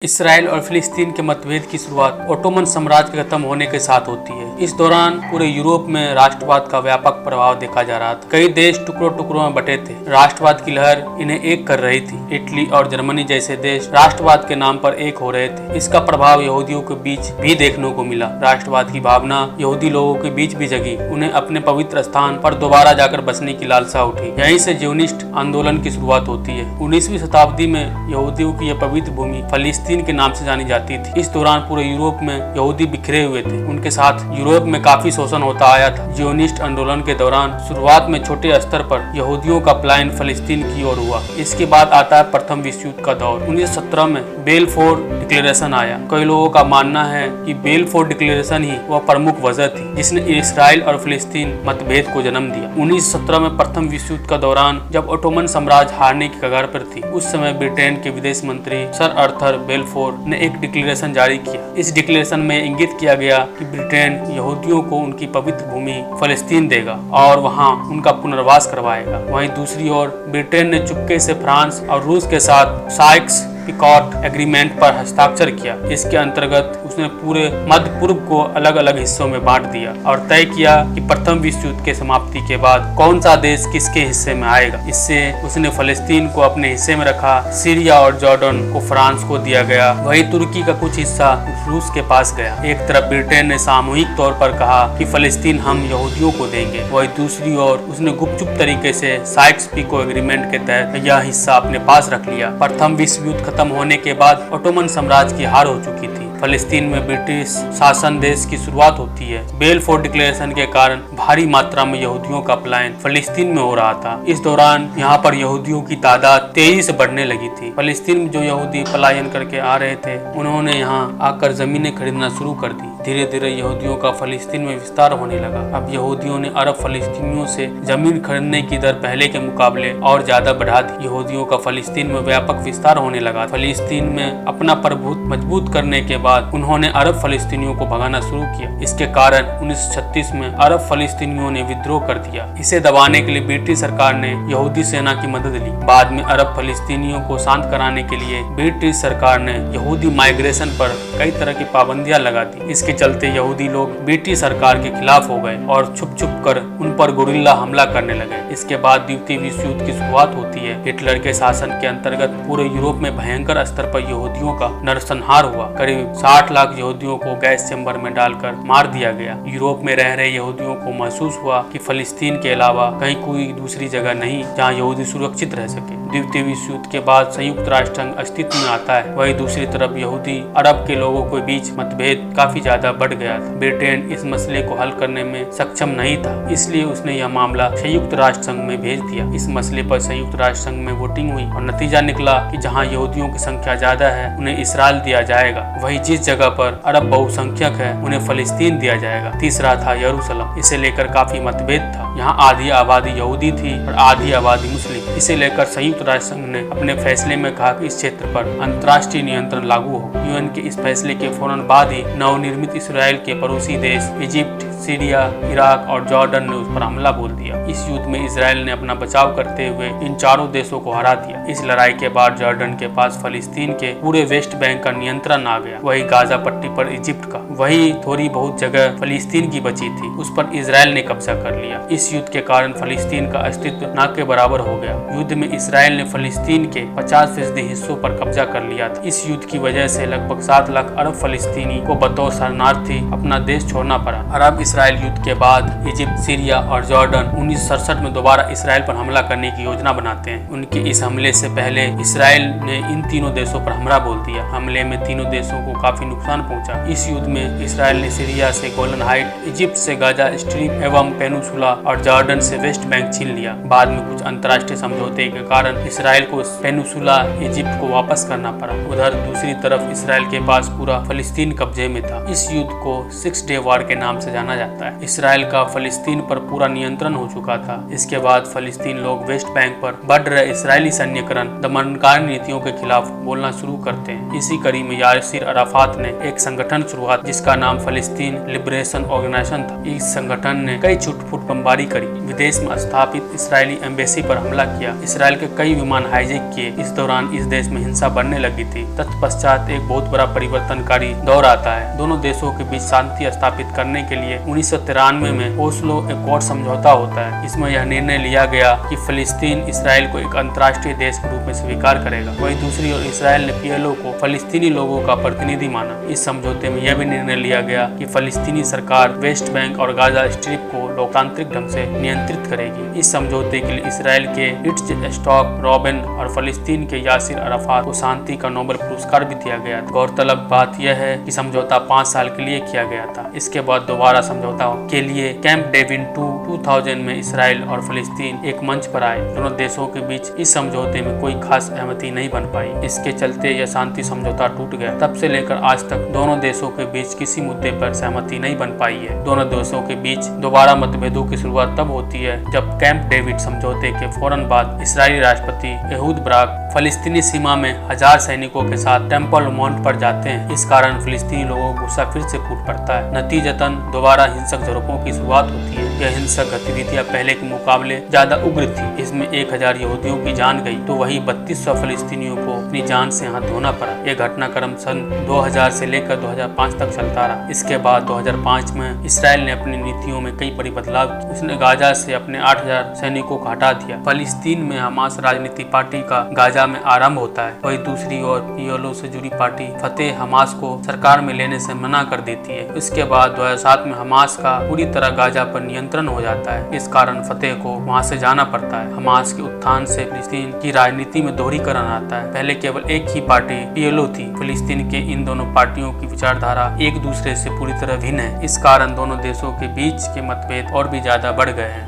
Israel और फिलिस्तीन के मतभेद की शुरुआत ओटोमन साम्राज्य के खत्म होने के साथ होती है। इस दौरान पूरे यूरोप में राष्ट्रवाद का व्यापक प्रभाव देखा जा रहा था। कई देश टुकड़ों टुकड़ों में बटे थे। राष्ट्रवाद की लहर इन्हें एक कर रही थी। इटली और जर्मनी जैसे देश राष्ट्रवाद के नाम पर एक हो रहे थे। इसका प्रभाव यहूदियों के बीच भी देखने को मिला। राष्ट्रवाद की भावना यहूदी लोगों के बीच भी जगी। उन्हें अपने पवित्र स्थान पर दोबारा जाकर बसने की लालसा उठी। यहीं से ज़ियोनिस्ट आंदोलन की शुरुआत होती है। 19वीं शताब्दी में यहूदियों की यह पवित्र भूमि फिलिस्तीन के नाम से जानी जाती थी। इस दौरान पूरे यूरोप में यहूदी बिखरे हुए थे। उनके साथ यूरोप में काफी शोषण होता आया था। ज़ियोनिस्ट आंदोलन के दौरान शुरुआत में छोटे स्तर पर यहूदियों का पलायन फिलिस्तीन की ओर हुआ। इसके बाद आता है प्रथम विश्व युद्ध का दौर। 1917 में बेलफोर डिक्लेरेशन आया। कई लोगों का मानना है कि बेलफोर डिक्लेरेशन ही वह प्रमुख वजह थी जिसने इसराइल और फिलिस्तीन मतभेद को जन्म दिया। 1917 में प्रथम विश्व युद्ध का दौरान जब ओटोमन साम्राज्य हारने की कगार पर थी, उस समय ब्रिटेन के विदेश मंत्री सर आर्थर बेलफोर ने एक डिक्लेरेशन जारी किया। इस डिक्लेरेशन में इंगित किया गया कि ब्रिटेन यहूदियों को उनकी पवित्र भूमि फिलिस्तीन देगा और वहां उनका पुनर्वास करवाएगा। वहीं दूसरी ओर ब्रिटेन ने चुपके से फ्रांस और रूस के साथ साइक्स पिकॉट एग्रीमेंट पर हस्ताक्षर किया। इसके अंतर्गत उसने पूरे मध्य पूर्व को अलग अलग हिस्सों में बांट दिया और तय किया कि प्रथम विश्व युद्ध के समाप्ति के बाद कौन सा देश किसके हिस्से में आएगा। इससे उसने फिलिस्तीन को अपने हिस्से में रखा। सीरिया और जॉर्डन को फ्रांस को दिया गया। वहीं तुर्की का कुछ हिस्सा रूस के पास गया। एक तरफ ब्रिटेन ने सामूहिक तौर पर कहा कि फिलिस्तीन हम यहूदियों को देंगे, वहीं दूसरी ओर उसने गुपचुप तरीके से साइक्स पिको एग्रीमेंट के तहत यह हिस्सा अपने पास रख लिया। प्रथम विश्व युद्ध खत्म होने के बाद ओटोमन साम्राज्य की हार हो चुकी थी। फिलिस्तीन में ब्रिटिश शासन देश की शुरुआत होती है। बेलफोर डिक्लेरेशन के कारण भारी मात्रा में यहूदियों का पलायन फिलिस्तीन में हो रहा था। इस दौरान यहाँ पर यहूदियों की तादाद तेजी से बढ़ने लगी थी। फिलिस्तीन में जो यहूदी पलायन करके आ रहे थे, उन्होंने यहाँ आकर जमीनें खरीदना शुरू कर दी। धीरे धीरे यहूदियों का फिलिस्तीन में विस्तार होने लगा। अब यहूदियों ने अरब फिलिस्तीनियों से जमीन खरीदने की दर पहले के मुकाबले और ज्यादा बढ़ा दी। यहूदियों का फिलिस्तीन में व्यापक विस्तार होने लगा। फिलिस्तीन में अपना प्रभुत्व मजबूत करने के बाद उन्होंने अरब फिलिस्तीनियों को भगाना शुरू किया। इसके कारण 1936 में अरब फिलिस्तीनियों ने विद्रोह कर दिया। इसे दबाने के लिए ब्रिटिश सरकार ने यहूदी सेना की मदद ली। बाद में अरब फिलिस्तीनियों को शांत कराने के लिए ब्रिटिश सरकार ने यहूदी माइग्रेशन पर कई तरह की पाबंदियां लगा दी। इसके चलते यहूदी लोग ब्रिटिश सरकार के खिलाफ हो गए और छुप छुप कर उन पर गुरिल्ला हमला करने लगे। इसके बाद द्वितीय विश्व युद्ध की शुरुआत होती है। हिटलर के शासन के अंतर्गत पूरे यूरोप में भयंकर स्तर पर यहूदियों का नरसंहार हुआ। करीब 60 लाख यहूदियों को गैस चैम्बर में डालकर मार दिया गया। यूरोप में रह रहे यहूदियों को महसूस हुआ कि फिलिस्तीन के अलावा कहीं कोई दूसरी जगह नहीं जहां यहूदी सुरक्षित रह सके। द्वितीय विश्व युद्ध के बाद संयुक्त राष्ट्र संघ अस्तित्व में आता है। वहीं दूसरी तरफ यहूदी अरब के लोगों के बीच मतभेद काफी ज्यादा बढ़ गया था। ब्रिटेन इस मसले को हल करने में सक्षम नहीं था, इसलिए उसने यह मामला संयुक्त राष्ट्र संघ में भेज दिया। इस मसले पर संयुक्त राष्ट्र संघ में वोटिंग हुई और नतीजा निकला कि जहां यहूदियों की संख्या ज्यादा है उन्हें इसराइल दिया जाएगा, वहीं जिस जगह पर अरब बहुसंख्यक है उन्हें फिलिस्तीन दिया जाएगा। तीसरा था यरूशलेम। इसे लेकर काफी मतभेद था। यहाँ आधी आबादी यहूदी थी और आधी आबादी मुस्लिम। इसे लेकर संयुक्त राष्ट्र संघ ने अपने फैसले में कहा कि इस क्षेत्र पर अंतर्राष्ट्रीय नियंत्रण लागू हो। यूएन के इस फैसले के फौरन बाद ही नवनिर्मित इसराइल के पड़ोसी देश इजिप्ट, सीरिया, इराक और जॉर्डन ने उस पर हमला बोल दिया। इस युद्ध में इसराइल ने अपना बचाव करते हुए इन चारों देशों को हरा दिया। इस लड़ाई के बाद जॉर्डन के पास फिलिस्तीन के पूरे वेस्ट बैंक का नियंत्रण आ गया। वही गाजा पट्टी पर इजिप्ट का, वही थोड़ी बहुत जगह फिलिस्तीन की बची थी, उस पर इसराइल ने कब्जा कर लिया। इस युद्ध के कारण फिलिस्तीन का अस्तित्व न के बराबर हो गया। युद्ध में इसराइल ने फिलिस्तीन के 50% हिस्सों पर कब्जा कर लिया था। इस युद्ध की वजह से लगभग 7 लाख अरब फिलिस्तीनी को बतौर शरणार्थी अपना देश छोड़ना पड़ा। अरब इसराइल युद्ध के बाद इजिप्ट, सीरिया और जॉर्डन 1967 में दोबारा इसराइल पर हमला करने की योजना बनाते हैं। उनके इस हमले से पहले इसराइल ने इन तीनों देशों पर हमला बोल दिया। हमले में तीनों देशों को काफी नुकसान पहुंचा। इस युद्ध में इसराइल ने सीरिया से गोलन हाइट, इजिप्ट से गाजा स्ट्रिप एवं पेनिनसुला और जॉर्डन से वेस्ट बैंक छीन लिया। बाद में कुछ अंतर्राष्ट्रीय समझौते के कारण इसराइल को पेनिनसुला इजिप्ट को वापस करना पड़ा। उधर दूसरी तरफ इसराइल के पास पूरा फिलिस्तीन कब्जे में था। इस युद्ध को 6 डे वॉर के नाम से जाना जाता है। इसराइल का फिलिस्तीन पर पूरा नियंत्रण हो चुका था। इसके बाद फिलिस्तीन लोग वेस्ट बैंक पर बढ़ रहे इसराइली सैन्यकरण, दमनकारी नीतियों के खिलाफ बोलना शुरू करते हैं। इसी कड़ी में यासिर अराफात ने एक संगठन शुरुआत, जिसका जिसका नाम फलस्तीन लिबरेशन ऑर्गेनाइजेशन था। इस संगठन ने कई छुटपुट बमबारी करी, विदेश में स्थापित इसराइली एम्बेसी पर हमला किया, इसराइल के कई विमान हाईजैक किए। इस दौरान इस देश में हिंसा बढ़ने लगी थी। तत्पश्चात एक बहुत बड़ा परिवर्तनकारी दौर आता है। दोनों देशों के बीच शांति स्थापित करने के लिए 1993 में ओस्लो एकॉर्ड समझौता होता है। इसमें यह निर्णय लिया गया कि फलस्तीन इसराइल को एक अंतर्राष्ट्रीय देश के रूप में स्वीकार करेगा। वहीं दूसरी ओर इसराइल ने PLO को फलस्तीनी लोगों का प्रतिनिधि माना। इस समझौते में यह भी निर्णय लिया गया कि फलस्तीनी सरकार वेस्ट बैंक और गाजा स्ट्रिप को लोकतांत्रिक ढंग से नियंत्रित करेगी। इस समझौते के लिए इसराइल के इट्ज़हाक रबिन और फलस्तीन के यासिर अराफात को शांति का नोबेल पुरस्कार भी दिया गया। गौरतलब बात यह है कि समझौता 5 साल के लिए किया गया था। इसके बाद दोबारा समझौता के लिए कैंप डेविड 2000 में इसराइल और फलस्तीन एक मंच पर आए। दोनों देशों के बीच इस समझौते में कोई खास सहमति नहीं बन पाई। इसके चलते यह शांति समझौता टूट गया। तब से लेकर आज तक दोनों देशों के बीच किसी मुद्दे पर सहमति नहीं बन पाई है। दोनों देशों के बीच दोबारा मतभेदों की शुरुआत तब होती है जब कैंप डेविड समझौते के फौरन बाद इसराइली राष्ट्रपति एहूद बाराक फलस्तीनी सीमा में 1000 सैनिकों के साथ टेम्पल माउंट पर जाते हैं। इस कारण फलस्तीनी लोगों को गुस्सा फिर से फूट पड़ता है। नतीजतन दोबारा हिंसक झड़पों की शुरुआत होती है। यह हिंसक गतिविधियां पहले के मुकाबले ज्यादा उग्र थी। इसमें 1000 यहूदियों की जान गई तो वहीं 3200 फलस्तीनियों को अपनी जान से हाथ धोना पड़ा। यह घटनाक्रम सन 2000 से लेकर 2005 तक चलता रहा। इसके बाद 2005 में इसराइल ने अपनी नीतियों में कई बड़ी बदलाव किए। उसने गाजा से अपने 8000 सैनिकों को हटा दिया। फलस्तीन में हमास राजनीति पार्टी का गाजा में आरंभ होता है। वही दूसरी ओर PLO से जुड़ी पार्टी फतेह हमास को सरकार में लेने से मना कर देती है। इसके बाद 2007 में हमास का पूरी तरह गाजा पर नियंत्रण हो जाता है। इस कारण फतेह को वहां से जाना पड़ता है। हमास के उत्थान से फिलिस्तीन की राजनीति में दोहरीकरण आता है। पहले केवल एक ही पार्टी PLO थी। फिलिस्तीन के इन दोनों पार्टियों की विचारधारा एक दूसरे से पूरी तरह भिन्न है। इस कारण दोनों देशों के बीच के मतभेद और भी ज्यादा बढ़ गए हैं।